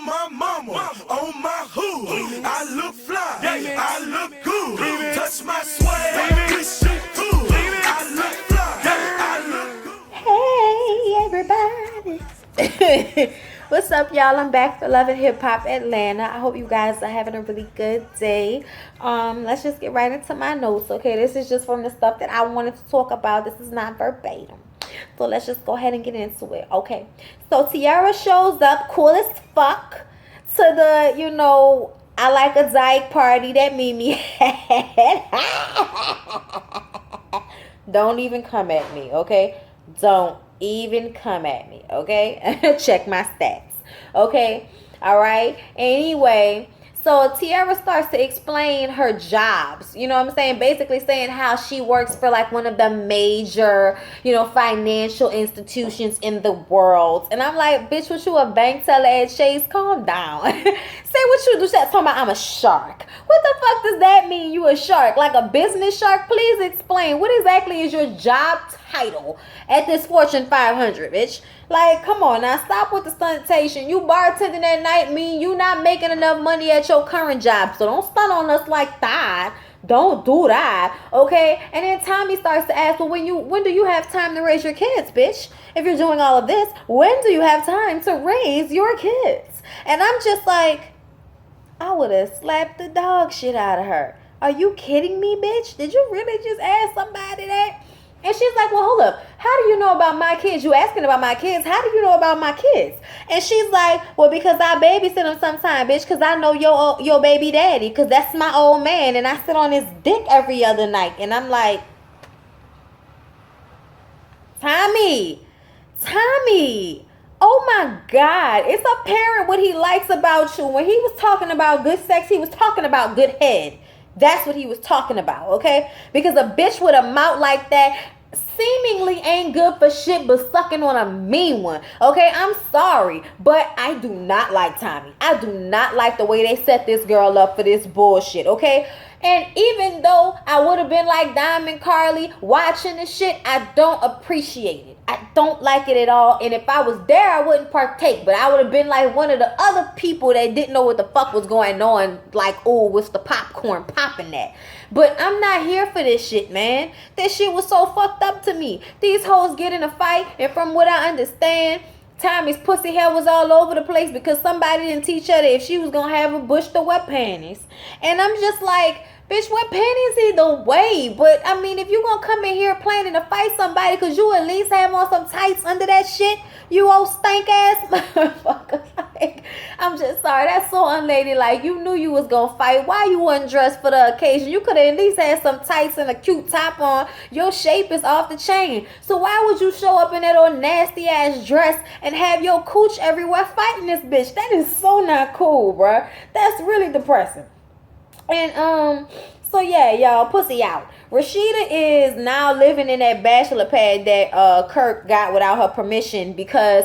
on my mama, on my hood. I look fly, I look good. Touch my swag, this shit cool. I look fly, I look good. Hey, everybody. What's up, y'all? I'm back for Love and Hip Hop Atlanta. I hope you guys are having a really good day. Let's just get right into my notes, okay? This is just from the stuff that I wanted to talk about. This is not verbatim. So let's just go ahead and get into it. Okay. So Tiara shows up cool as fuck to the, I like a dyke party that Mimi had. Don't even come at me, okay? Don't even come at me, okay? Check my stats, okay? All right? Anyway, so Tiara starts to explain her jobs, you know what I'm saying? Basically saying how she works for like one of the major, financial institutions in the world. And I'm like, bitch, what you a bank teller at Chase? Calm down. Say what you do. Talking about I'm a shark. What the fuck does that mean, you a shark? Like a business shark? Please explain. What exactly is your job title at this Fortune 500, bitch? Like, come on now, stop with the stuntation. You bartending at night mean you not making enough money at your current job. So don't stunt on us like that. Don't do that, okay? And then Tommy starts to ask, well, when do you have time to raise your kids, bitch? If you're doing all of this, when do you have time to raise your kids? And I'm just like, I would have slapped the dog shit out of her. Are you kidding me, bitch? Did you really just ask somebody that? And she's like, well, hold up. How do you know about my kids? You asking about my kids. How do you know about my kids? And she's like, well, because I babysit them sometime, bitch, because I know your baby daddy, because that's my old man, and I sit on his dick every other night. And I'm like, Tommy, oh my God. It's apparent what he likes about you. When he was talking about good sex, he was talking about good head. That's what he was talking about, okay? Because a bitch with a mouth like that seemingly ain't good for shit but sucking on a mean one, okay? I'm sorry, but I do not like Tommy. I do not like the way they set this girl up for this bullshit, okay? And even though I would have been like Diamond Carly watching this shit, I don't appreciate it. I don't like it at all. And if I was there, I wouldn't partake. But I would have been like one of the other people that didn't know what the fuck was going on. Like, oh, what's the popcorn popping at? But I'm not here for this shit, man. This shit was so fucked up to me. These hoes get in a fight. And from what I understand, Tommy's pussy hair was all over the place because somebody didn't teach her that if she was going to have a bush to wear panties. And I'm just like, bitch, wear panties either way. But, I mean, if you going to come in here planning to fight somebody because you at least have on some tights under that shit, you old stank-ass motherfucker. Like, I'm just sorry. That's so unladylike. You knew you was going to fight. Why you wasn't dressed for the occasion? You could have at least had some tights and a cute top on. Your shape is off the chain. So why would you show up in that old nasty-ass dress and have your cooch everywhere fighting this bitch? That is so not cool, bruh. That's really depressing. And so yeah, y'all, pussy out. Rashida is now living in that bachelor pad that Kirk got without her permission because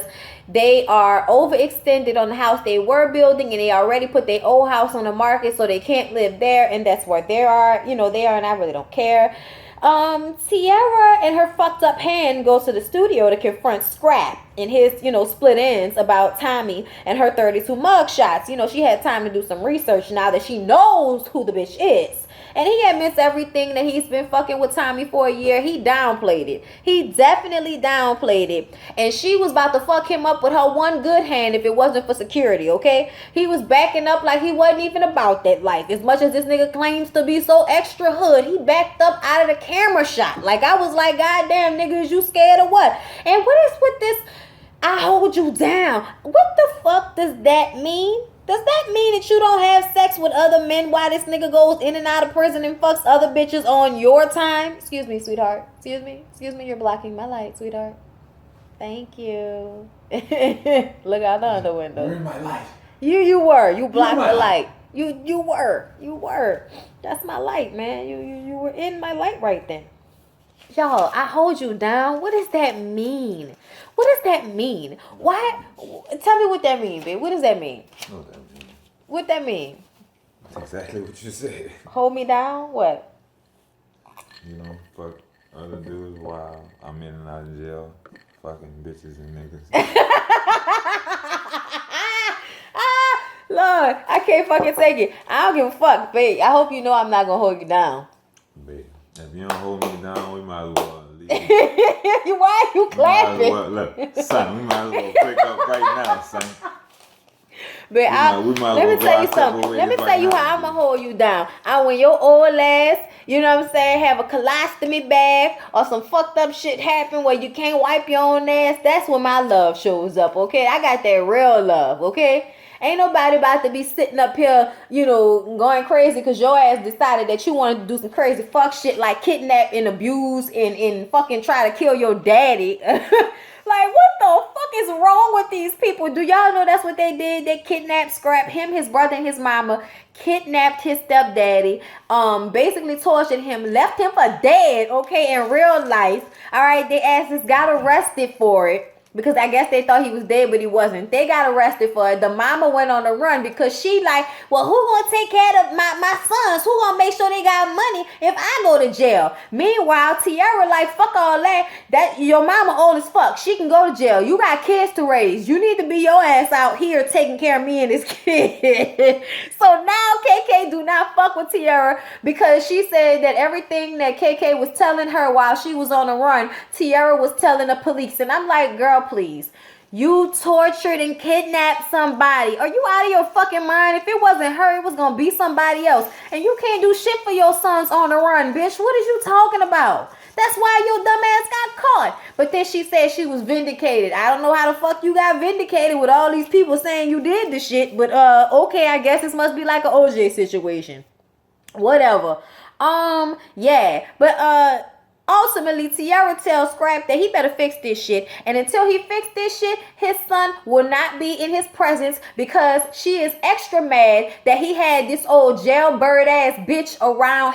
they are overextended on the house they were building, and they already put their old house on the market, so they can't live there, and that's where they are, and I really don't care. Tiara and her fucked up hand goes to the studio to confront Scrap in his, split ends about Tommy and her 32 mug shots. She had time to do some research now that she knows who the bitch is. And he admits everything that he's been fucking with Tommy for a year. He downplayed it. He definitely downplayed it. And she was about to fuck him up with her one good hand if it wasn't for security, okay? He was backing up like he wasn't even about that life. As much as this nigga claims to be so extra hood, he backed up out of the camera shot. Like, I was like, goddamn, nigga, is you scared or what? And what is with this, I hold you down? What the fuck does that mean? Does that mean that you don't have sex with other men while this nigga goes in and out of prison and fucks other bitches on your time? Excuse me, sweetheart. Excuse me, you're blocking my light, sweetheart. Thank you. Look out the other window. You're in my life. You were. You blocked the light. You were. That's my light, man. You were in my light right then. Y'all, I hold you down. What does that mean? What does that mean? Why? Tell me what that means, babe. What does that mean? What that mean? That's exactly what you said. Hold me down? What? Fuck other dudes while I'm in and out of jail, fucking bitches and niggas. I can't fucking take it. I don't give a fuck, babe. I hope you know I'm not gonna hold you down. Babe, if you don't hold me down, we might as well leave. Why are you clapping? Look, son, we might as well break up right now, son. But let me tell you something. Let me tell you how I'm gonna hold you down. When your old ass, you know what I'm saying, have a colostomy bag or some fucked up shit happen where you can't wipe your own ass, that's when my love shows up, okay? I got that real love, okay? Ain't nobody about to be sitting up here, you know, going crazy because your ass decided that you wanted to do some crazy fuck shit like kidnap and abuse and fucking try to kill your daddy. Like, what the fuck is wrong with these people? Do y'all know that's what they did? They kidnapped, scrapped him, his brother, and his mama, kidnapped his stepdaddy, basically tortured him, left him for dead, okay, in real life. All right, they asses got arrested for it. Because I guess they thought he was dead, but he wasn't. They got arrested for it. The mama went on the run because she like, well, who gonna take care of my sons? Who gonna make sure they got money if I go to jail? Meanwhile, Tierra like, fuck all that. That your mama old as fuck. She can go to jail. You got kids to raise. You need to be your ass out here taking care of me and this kid. So now KK do not fuck with Tierra because she said that everything that KK was telling her while she was on the run, Tierra was telling the police. And I'm like, girl, please. You tortured and kidnapped somebody. Are you out of your fucking mind? If it wasn't her, it was gonna be somebody else. And you can't do shit for your sons on the run, bitch. What is you talking about? That's why your dumb ass got caught. But then she said she was vindicated. I don't know how the fuck you got vindicated with all these people saying you did the shit. But okay, I guess this must be like an OJ situation. Whatever. Yeah. But ultimately, Tierra tells Scrap that he better fix this shit. And until he fixed this shit, his son will not be in his presence because she is extra mad that he had this old jailbird ass bitch around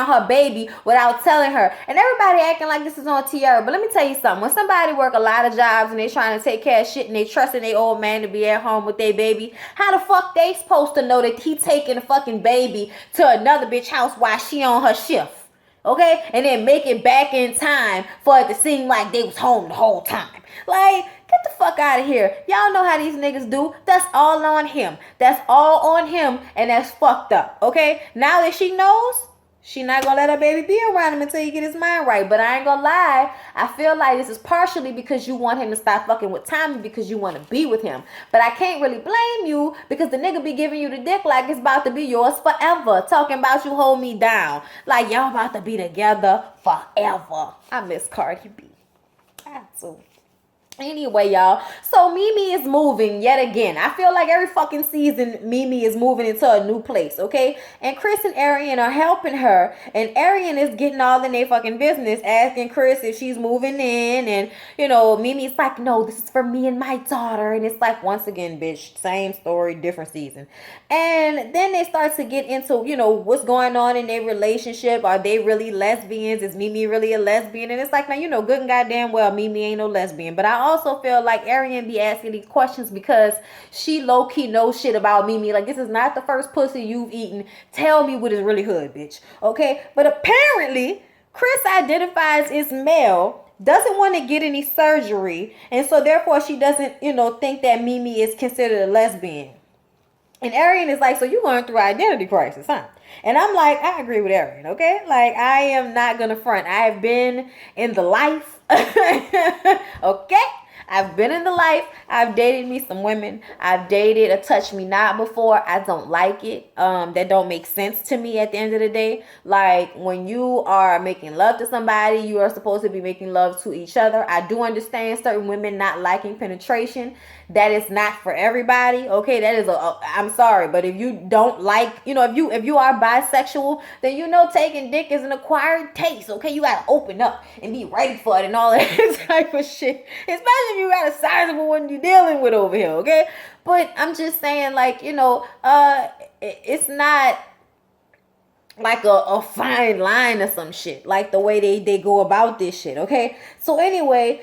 her baby without telling her. And everybody acting like this is on Tierra. But let me tell you something. When somebody work a lot of jobs and they trying to take care of shit and they trusting their old man to be at home with their baby, how the fuck they supposed to know that he taking the fucking baby to another bitch house while she on her shift? Okay, and then make it back in time for it to seem like they was home the whole time. Like, get the fuck out of here. Y'all know how these niggas do. That's all on him. That's all on him, and that's fucked up. Okay, now that she knows, she not gonna let her baby be around him until he get his mind right. But I ain't gonna lie, I feel like this is partially because you want him to stop fucking with Tommy because you want to be with him. But I can't really blame you because the nigga be giving you the dick like it's about to be yours forever. Talking about you hold me down. Like y'all about to be together forever. I miss Cardi B. I do. Anyway, y'all, so Mimi is moving yet again. I feel like every fucking season Mimi is moving into a new place, okay? And Chris and Arian are helping her, and Arian is getting all in their fucking business, asking Chris if she's moving in, and, you know, Mimi's like, no, this is for me and my daughter, and it's like, once again, bitch, same story, different season. And then they start to get into, you know, what's going on in their relationship. Are they really lesbians? Is Mimi really a lesbian? And it's like, now, you know, good and goddamn well, Mimi ain't no lesbian, but I also feel like Arian be asking these questions because she low-key knows shit about Mimi. Like, this is not the first pussy you've eaten. Tell me what is really hood, bitch. Okay? But apparently, Chris identifies as male, doesn't want to get any surgery, and so therefore she doesn't, you know, think that Mimi is considered a lesbian. And Arian is like, so you're going through identity crisis, huh? And I'm like, I agree with Arian, okay? Like, I am not going to front. I have been in the life, okay? I've been in the life. I've dated me some women. I've dated a touch me not before. I don't like it. That don't make sense to me at the end of the day. Like, when you are making love to somebody, you are supposed to be making love to each other. I do understand certain women not liking penetration. That is not for everybody. Okay, that is I'm sorry, but if you don't like, you know, if you are bisexual, then you know taking dick is an acquired taste. Okay, you gotta open up and be ready for it and all that type of shit. Especially if you got a sizable one you're dealing with over here. Okay, but I'm just saying, like, you know, it's not like a fine line or some shit, like the way they go about this shit, okay? So anyway,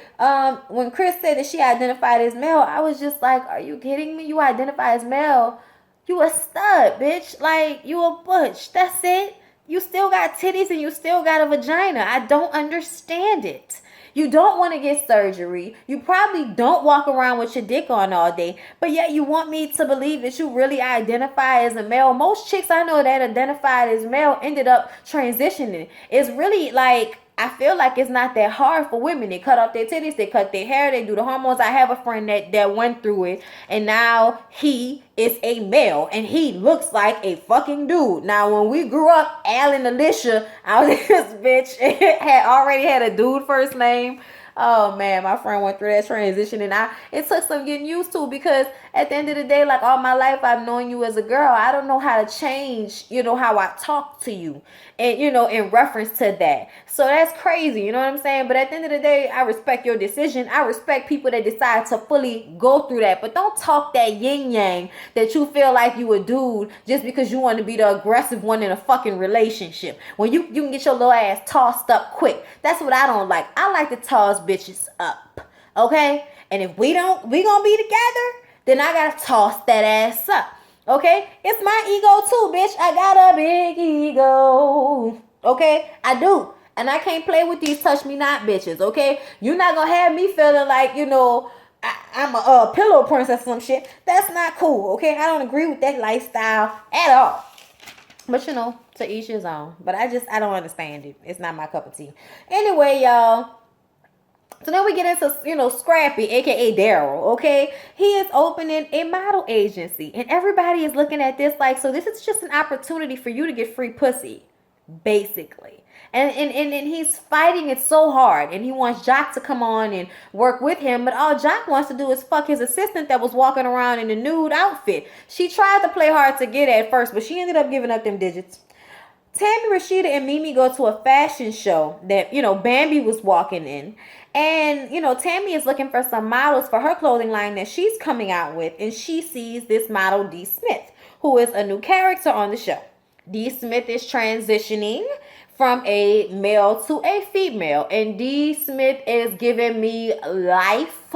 when Chris said that she identified as male, I was just like, are you kidding me? You identify as male? You a stud, bitch. Like, you a butch. That's it. You still got titties and you still got a vagina. I don't understand it. You don't want to get surgery. You probably don't walk around with your dick on all day. But yet you want me to believe that you really identify as a male. Most chicks I know that identified as male ended up transitioning. It's really like, I feel like it's not that hard for women. They cut off their titties, they cut their hair, they do the hormones. I have a friend that went through it, and now he is a male, and he looks like a fucking dude. Now, when we grew up, Al and Alicia, I was this bitch had already had a dude first name. Oh man, my friend went through that transition, and it took some getting used to, because at the end of the day, like all my life, I've known you as a girl. I don't know how to change, how I talk to you, and in reference to that. So that's crazy, you know what I'm saying? But at the end of the day, I respect your decision. I respect people that decide to fully go through that. But don't talk that yin yang that you feel like you a dude just because you want to be the aggressive one in a fucking relationship. When you can get your little ass tossed up quick. That's what I don't like. I like to toss bitches up, okay? And if we gonna be together, then I gotta toss that ass up, okay? It's my ego too, bitch. I got a big ego, okay? I do. And I can't play with these touch me not bitches, okay? You're not gonna have me feeling like, I'm a pillow princess or some shit. That's not cool, okay? I don't agree with that lifestyle at all. But to each his own. But I don't understand it. It's not my cup of tea. Anyway, y'all. So then we get into, Scrappy, aka Daryl, okay? He is opening a model agency. And everybody is looking at this like, so this is just an opportunity for you to get free pussy, basically. And he's fighting it so hard. And he wants Jock to come on and work with him. But all Jock wants to do is fuck his assistant that was walking around in a nude outfit. She tried to play hard to get at first, but she ended up giving up them digits. Tammy, Rashida, and Mimi go to a fashion show that, Bambi was walking in. And, Tammy is looking for some models for her clothing line that she's coming out with. And she sees this model, D. Smith, who is a new character on the show. D. Smith is transitioning from a male to a female. And D. Smith is giving me life,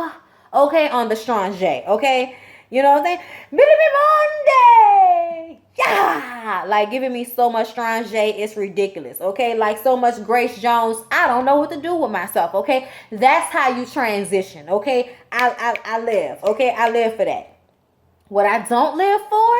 okay, on the Strong J, okay? You know what I'm saying? Monday! Yeah! Like, giving me so much Strong J, it's ridiculous, okay? Like, so much Grace Jones, I don't know what to do with myself, okay? That's how you transition, okay? I live, okay? I live for that. What I don't live for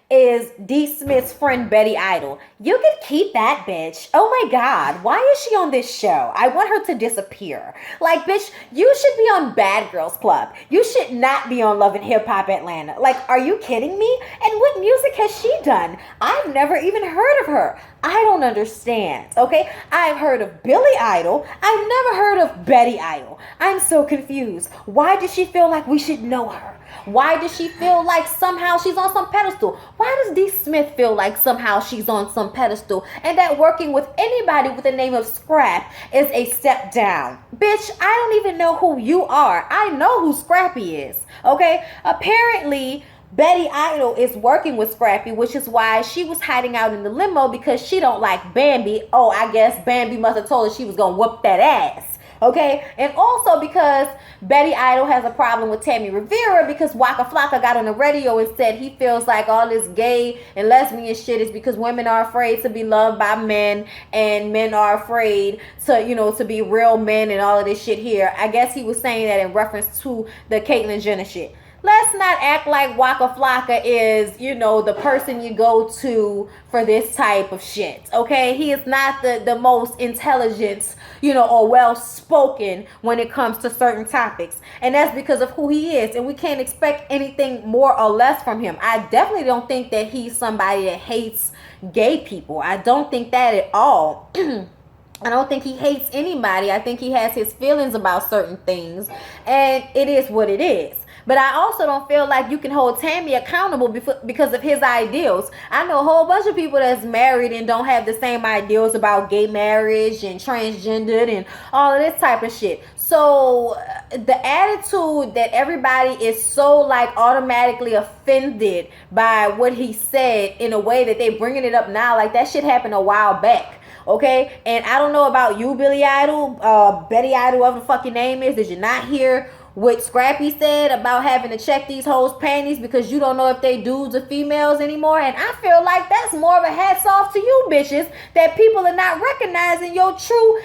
is D. Smith's friend Betty Idol. You could keep that bitch. Oh my God. Why is she on this show? I want her to disappear. Like, bitch, you should be on Bad Girls Club. You should not be on Love and Hip Hop Atlanta. Like, are you kidding me? And what music has she done? I've never even heard of her. I don't understand, okay? I've heard of Billy Idol. I've never heard of Betty Idol. I'm so confused. Why does she feel like we should know her? Why does she feel like somehow she's on some pedestal? Why does D. Smith feel like somehow she's on some pedestal and that working with anybody with the name of Scrap is a step down? Bitch, I don't even know who you are. I know who Scrappy is, okay? Apparently, Betty Idol is working with Scrappy, which is why she was hiding out in the limo, because she don't like Bambi. Oh, I guess Bambi must have told her she was going to whoop that ass. Okay, and also because Betty Idol has a problem with Tammy Rivera, because Waka Flocka got on the radio and said he feels like all this gay and lesbian shit is because women are afraid to be loved by men, and men are afraid to, to be real men and all of this shit here. I guess he was saying that in reference to the Caitlyn Jenner shit. Let's not act like Waka Flocka is, the person you go to for this type of shit, okay? He is not the most intelligent, or well-spoken when it comes to certain topics. And that's because of who he is. And we can't expect anything more or less from him. I definitely don't think that he's somebody that hates gay people. I don't think that at all. I don't think he hates anybody. I think he has his feelings about certain things. And it is what it is. But I also don't feel like you can hold Tammy accountable because of his ideals. I know a whole bunch of people that's married and don't have the same ideals about gay marriage and transgendered and all of this type of shit. So the attitude that everybody is so like automatically offended by what he said in a way that they bringing it up now, like that shit happened a while back. Okay, and I don't know about you, Billy Idol, Betty Idol, whatever the fuck your name is. Did you not hear what Scrappy said about having to check these hoes' panties because you don't know if they dudes or females anymore. And I feel like that's more of a hats off to you bitches that people are not recognizing your true,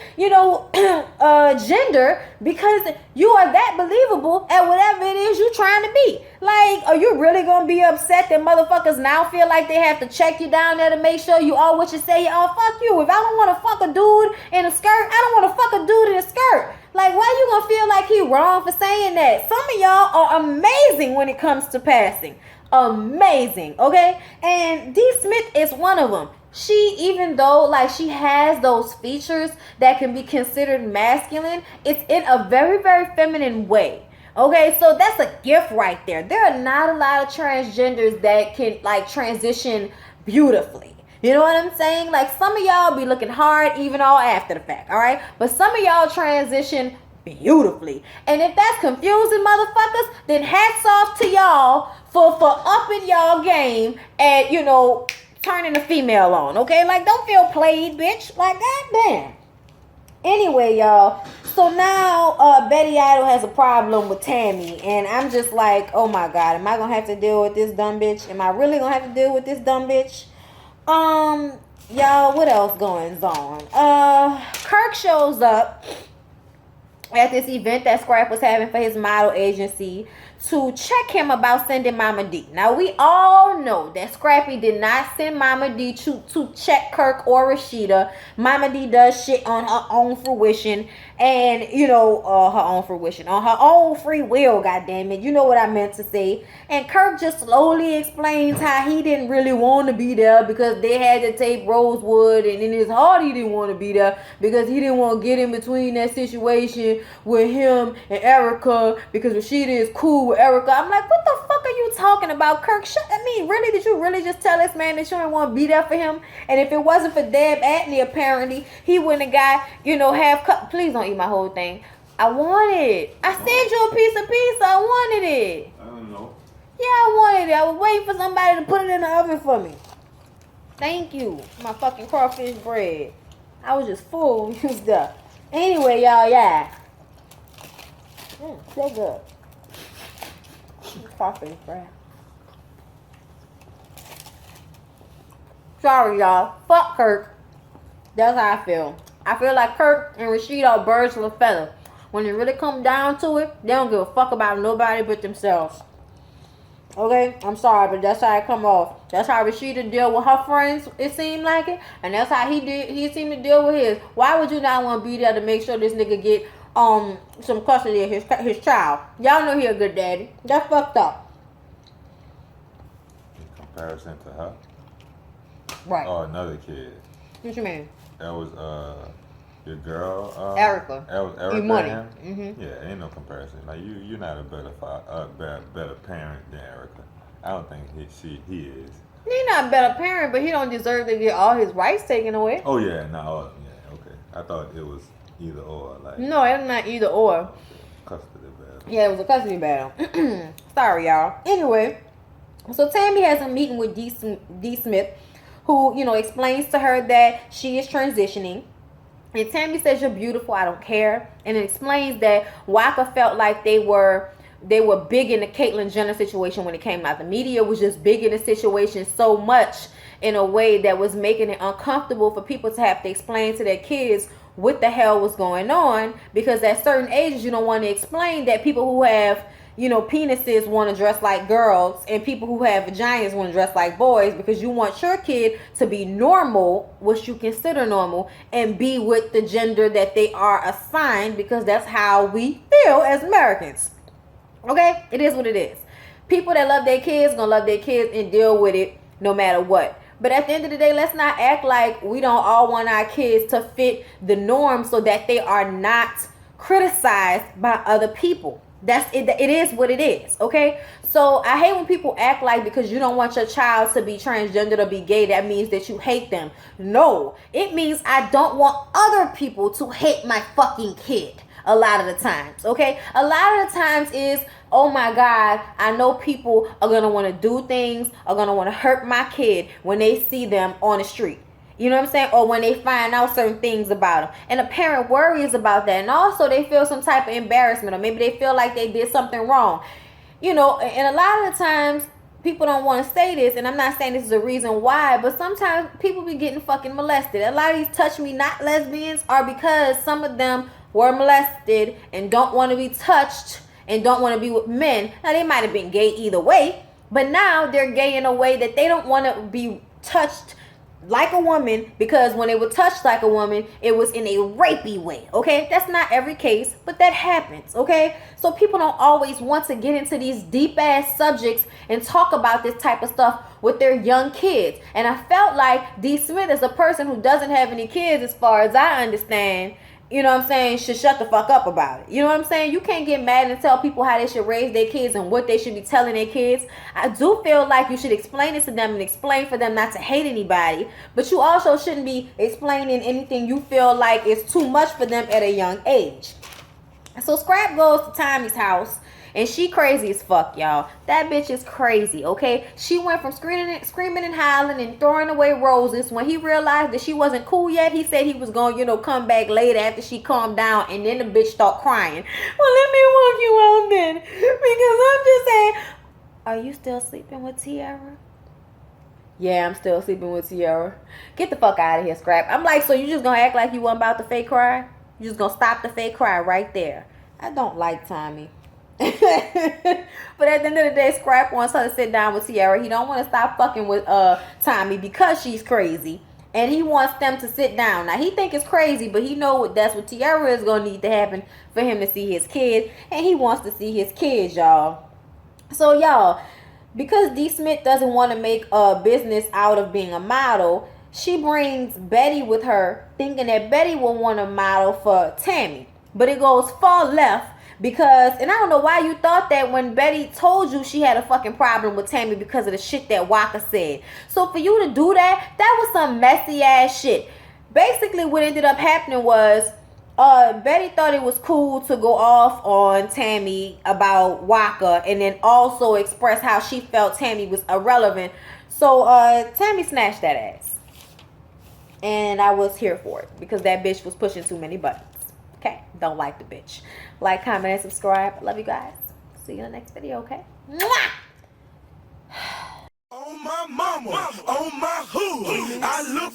gender because you are that believable at whatever it is you trying to be. Like, are you really gonna be upset that motherfuckers now feel like they have to check you down there to make sure you are what you say you are? Fuck you. If I don't want to fuck a dude in a skirt, I don't want to fuck a dude in a skirt. Like, why you gonna feel like he wrong for saying that? Some of y'all are amazing when it comes to passing. Amazing, okay? And D. Smith is one of them. She, even though like she has those features that can be considered masculine, it's in a very, very feminine way. Okay, so that's a gift right there. There are not a lot of transgenders that can like transition beautifully. You know what I'm saying? Like some of y'all be looking hard even all after the fact, all right? But some of y'all transition beautifully. And if that's confusing motherfuckers, then hats off to y'all for upping y'all game and, turning the female on, okay? Like, don't feel played, bitch. Like, goddamn. Anyway, y'all, so now Betty Idle has a problem with Tammy, and I'm just like, oh my God, am I gonna have to deal with this dumb bitch? Am I really gonna have to deal with this dumb bitch? Y'all, what else going on? Kirk shows up at this event that Scrap was having for his model agency to check him about sending Mama D. Now, we all know that Scrappy did not send Mama D to check Kirk or Rashida. Mama D does shit on her own fruition and, her own fruition. On her own free will, goddammit. You know what I meant to say. And Kirk just slowly explains how he didn't really want to be there because they had to tape Rosewood, and in his heart he didn't want to be there because he didn't want to get in between that situation with him and Erica because Rashida is cool with Erica. I'm like, what the fuck are you talking about, Kirk? Really, did you really just tell this man that you didn't want to be there for him? And if it wasn't for Deb Atney, apparently, he wouldn't have got, half cut. Please don't eat my whole thing. I want it. I sent you a piece of pizza. I wanted it. I don't know. Yeah, I wanted it. I was waiting for somebody to put it in the oven for me. Thank you. My fucking crawfish bread. I was just full of stuff. Anyway, y'all, yeah. So good. Crawfish bread. Sorry, y'all. Fuck Kirk. That's how I feel. I feel like Kirk and Rashida are birds of a feather. When it really comes down to it, they don't give a fuck about nobody but themselves. Okay? I'm sorry, but that's how it come off. That's how Rashida deal with her friends, it seemed like it. And that's how he seemed to deal with his. Why would you not want to be there to make sure this nigga get some custody of his child? Y'all know he a good daddy. That's fucked up. In comparison to her? Right. Oh, another kid. What you mean? That was your girl. Erica. That was Erica. Money. Mm-hmm. Yeah, ain't no comparison. Like you're not a better parent than Erica. I don't think he is. He's not a better parent, but he don't deserve to get all his rights taken away. Oh yeah, no, yeah, okay. I thought it was either or. Like no, it's not either or. Custody battle. Yeah, it was a custody battle. Sorry, y'all. Anyway, so Tammy has a meeting with D. Smith, who, explains to her that she is transitioning. And Tammy says, you're beautiful, I don't care. And it explains that Waka felt like they were big in the Caitlyn Jenner situation when it came out. The media was just big in the situation so much in a way that was making it uncomfortable for people to have to explain to their kids what the hell was going on. Because at certain ages, you don't want to explain that people who have penises want to dress like girls and people who have vaginas want to dress like boys, because you want your kid to be normal, what you consider normal, and be with the gender that they are assigned, because that's how we feel as Americans. Okay? It is what it is. People that love their kids gonna love their kids and deal with it no matter what. But at the end of the day, let's not act like we don't all want our kids to fit the norm so that they are not criticized by other people. That's it. It is what it is. Okay. So I hate when people act like because you don't want your child to be transgender or be gay, that means that you hate them. No, it means I don't want other people to hate my fucking kid. A lot of the times. Okay. A lot of the times is, oh my God, I know people are going to want to do things, are going to want to hurt my kid when they see them on the street. You know what I'm saying? Or when they find out certain things about them. And a parent worries about that. And also they feel some type of embarrassment, or maybe they feel like they did something wrong. You know, and a lot of the times people don't want to say this, and I'm not saying this is a reason why, but sometimes people be getting fucking molested. A lot of these touch me not lesbians are because some of them were molested and don't want to be touched and don't want to be with men. Now they might have been gay either way, but now they're gay in a way that they don't want to be touched like a woman, because when they were touched like a woman, it was in a rapey way. Okay, that's not every case, but that happens. Okay, so people don't always want to get into these deep ass subjects and talk about this type of stuff with their young kids. And I felt like D. Smith, as a person who doesn't have any kids, as far as I understand, you know what I'm saying, should shut the fuck up about it. You know what I'm saying? You can't get mad and tell people how they should raise their kids and what they should be telling their kids. I do feel like you should explain it to them and explain for them not to hate anybody. But you also shouldn't be explaining anything you feel like is too much for them at a young age. So Scrap goes to Tommy's house. And she crazy as fuck, y'all. That bitch is crazy, okay? She went from screaming and howling and throwing away roses. When he realized that she wasn't cool yet, he said he was going to, come back later after she calmed down. And then the bitch started crying. Well, let me walk you out then. Because I'm just saying, are you still sleeping with Tiara? Yeah, I'm still sleeping with Tiara. Get the fuck out of here, Scrap. I'm like, so you just going to act like you weren't about to fake cry? You just going to stop the fake cry right there. I don't like Tommy. But at the end of the day, Scrap wants her to sit down with Tiara. He don't want to stop fucking with Tommy because she's crazy, and he wants them to sit down. Now he think it's crazy, but he know that's what Tiara is gonna need to happen for him to see his kid, and he wants to see his kids, y'all. So y'all, because D. Smith doesn't want to make a business out of being a model, she brings Betty with her, thinking that Betty will want to model for Tammy, but it goes far left. Because, and I don't know why you thought that when Betty told you she had a fucking problem with Tammy because of the shit that Waka said. So for you to do that, that was some messy ass shit. Basically what ended up happening was Betty thought it was cool to go off on Tammy about Waka and then also express how she felt Tammy was irrelevant. So Tammy snatched that ass. And I was here for it because that bitch was pushing too many buttons. Okay, don't like the bitch. Like, comment, and subscribe. Love you guys. See you in the next video, okay? Mwah! On my mama, on my hood, I look